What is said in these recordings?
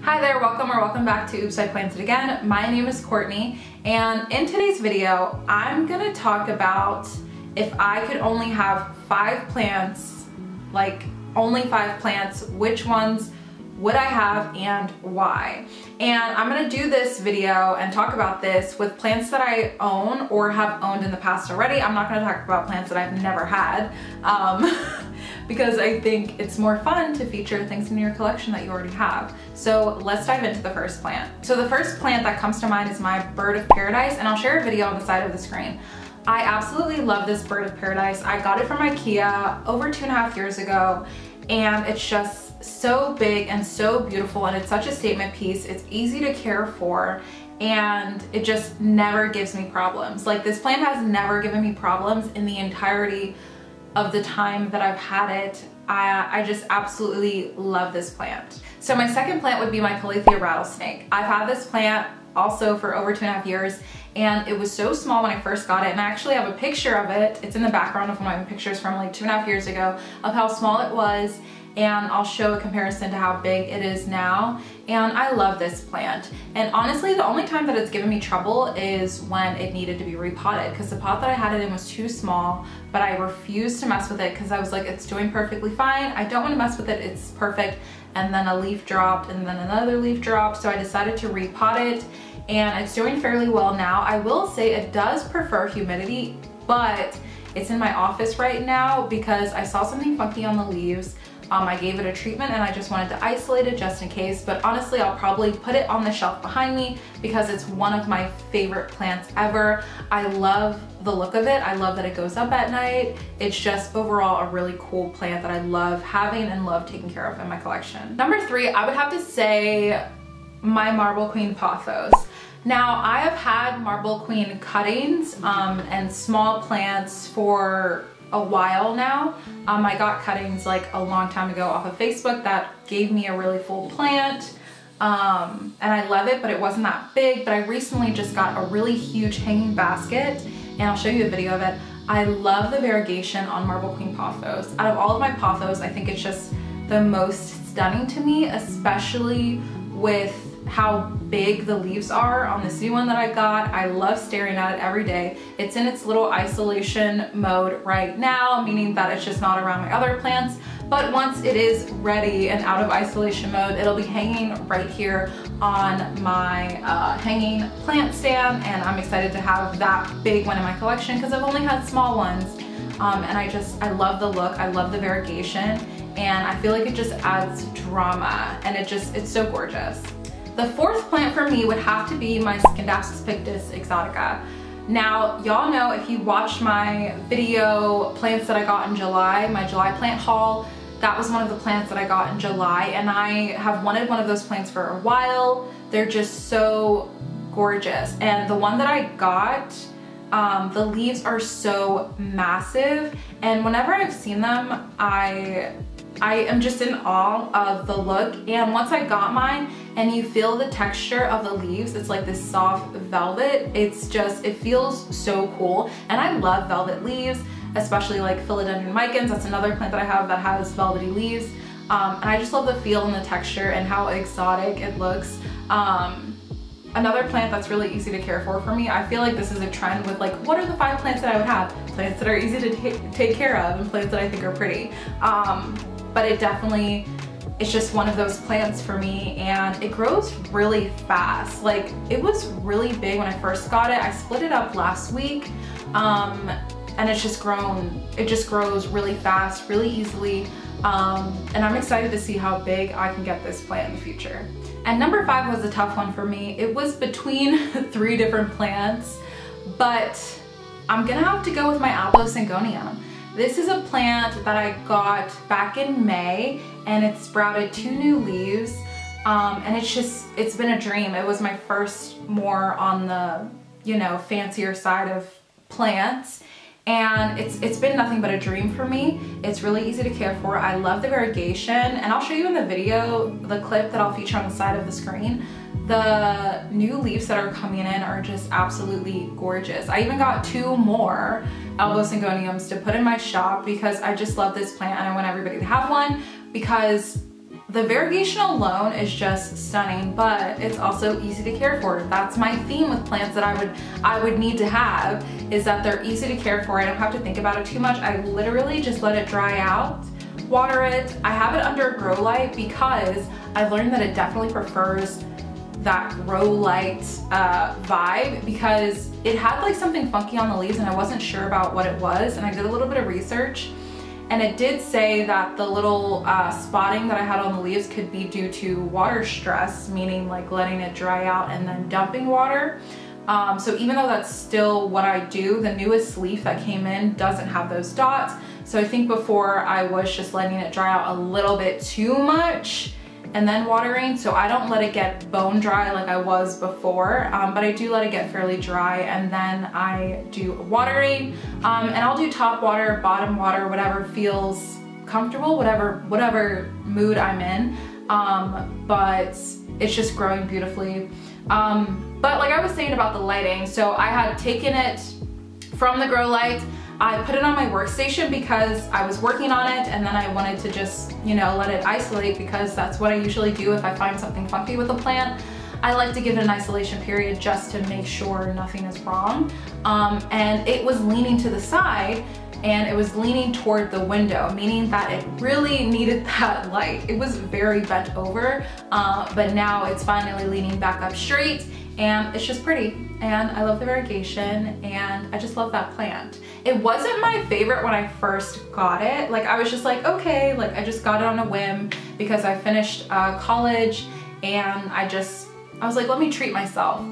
Hi there, welcome back to Oops, I Planted Again. My name is Courtney, and in today's video, I'm gonna talk about if I could only have 5 plants, like only 5 plants, which ones would I have and why? And I'm gonna do this video and talk about this with plants that I own or have owned in the past already. I'm not gonna talk about plants that I've never had because I think it's more fun to feature things in your collection that you already have. So let's dive into the first plant. So the first plant that comes to mind is my bird of paradise, and I'll share a video on the side of the screen. I absolutely love this bird of paradise. I got it from IKEA over 2.5 years ago, and it's just so big and so beautiful, and it's such a statement piece. It's easy to care for, and it just never gives me problems. Like, this plant has never given me problems in the entirety of the time that I've had it. I just absolutely love this plant. So my second plant would be my Palatia Rattlesnake. I've had this plant also for over 2.5 years, and it was so small when I first got it, and I actually have a picture of it. It's in the background of one of my pictures from like 2.5 years ago of how small it was, and I'll show a comparison to how big it is now. And I love this plant. And honestly, the only time that it's given me trouble is when it needed to be repotted, because the pot that I had it in was too small, but I refused to mess with it because I was like, it's doing perfectly fine. I don't want to mess with it. It's perfect. And then a leaf dropped, and then another leaf dropped. So I decided to repot it, and it's doing fairly well now. I will say it does prefer humidity, but it's in my office right now because I saw something funky on the leaves. I gave it a treatment, and I just wanted to isolate it just in case, but honestly, I'll probably put it on the shelf behind me because it's one of my favorite plants ever. I love the look of it. I love that it goes up at night. It's just overall a really cool plant that I love having and love taking care of in my collection. Number 3, I would have to say my Marble Queen Pothos. Now, I have had Marble Queen cuttings and small plants for a while now. I got cuttings like a long time ago off of Facebook that gave me a really full plant, and I love it, but it wasn't that big. But I recently just got a really huge hanging basket, and I'll show you a video of it. I love the variegation on Marble Queen Pothos. Out of all of my pothos, I think it's just the most stunning to me, especially with how big the leaves are on this new one that I got. I love staring at it every day. It's in its little isolation mode right now, meaning that it's just not around my other plants. But once it is ready and out of isolation mode, it'll be hanging right here on my hanging plant stand, and I'm excited to have that big one in my collection because I've only had small ones. And I love the look, I love the variegation, and I feel like it just adds drama, and it's so gorgeous. The fourth plant for me would have to be my Syngonium pictus Exotica. Now, y'all know, if you watched my video plants that I got in July, my July plant haul, that was one of the plants that I got in July, and I have wanted one of those plants for a while. They're just so gorgeous. And the one that I got, the leaves are so massive, and whenever I've seen them, I am just in awe of the look. And once I got mine, and you feel the texture of the leaves, it's like this soft velvet. It feels so cool. And I love velvet leaves, especially like philodendron micans. That's another plant that I have that has velvety leaves. And I just love the feel and the texture and how exotic it looks. Another plant that's really easy to care for me, I feel like this is a trend with like, what are the 5 plants that I would have? Plants that are easy to take care of, and plants that I think are pretty. But it's just one of those plants for me, and it grows really fast. Like, it was really big when I first got it. I split it up last week, and it just grows really fast, really easily. And I'm excited to see how big I can get this plant in the future. And number 5 was a tough one for me. It was between 3 different plants, but I'm gonna have to go with my Syngonium. This is a plant that I got back in May, and it sprouted 2 new leaves, and it's been a dream. It was my first more on the, fancier side of plants, and it's been nothing but a dream for me. It's really easy to care for. I love the variegation, and I'll show you in the video, the clip that I'll feature on the side of the screen. The new leaves that are coming in are just absolutely gorgeous. I even got 2 more Syngoniums to put in my shop because I just love this plant, and I want everybody to have one because The variegation alone is just stunning, but it's also easy to care for. That's my theme with plants that I would need to have, is that they're easy to care for. I don't have to think about it too much. I literally just let it dry out, water it. I have it under a grow light because I've learned that it definitely prefers that grow light vibe, because it had like something funky on the leaves and I wasn't sure about what it was, and I did a little bit of research and it did say that the little spotting that I had on the leaves could be due to water stress, meaning like letting it dry out and then dumping water. So even though that's still what I do, the newest leaf that came in doesn't have those dots. So I think before I was just letting it dry out a little bit too much and then watering, so I don't let it get bone dry like I was before, but I do let it get fairly dry, and then I do watering, and I'll do top water, bottom water, whatever feels comfortable, whatever mood I'm in, but it's just growing beautifully. But like I was saying about the lighting, so I had taken it from the grow light, I put it on my workstation because I was working on it, and then I wanted to just, you know, let it isolate, because that's what I usually do if I find something funky with a plant. I like to give it an isolation period just to make sure nothing is wrong. And it was leaning to the side and it was leaning toward the window, meaning that it really needed that light. It was very bent over, but now it's finally leaning back up straight, and it's just pretty. And I love the variegation, and I just love that plant. It wasn't my favorite when I first got it. Like I was just like, okay, like I just got it on a whim because I finished college, and I was like, let me treat myself.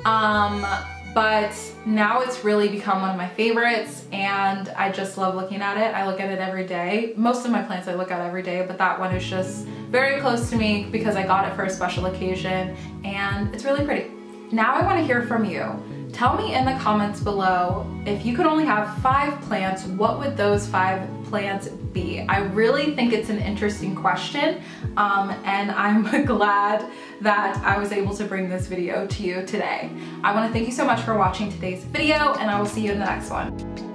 But now it's really become one of my favorites, and I just love looking at it. I look at it every day. Most of my plants I look at every day, but that one is just very close to me because I got it for a special occasion, and it's really pretty. Now I want to hear from you. Tell me in the comments below, if you could only have 5 plants, what would those 5 plants be? I really think it's an interesting question, and I'm glad that I was able to bring this video to you today. I want to thank you so much for watching today's video, and I will see you in the next one.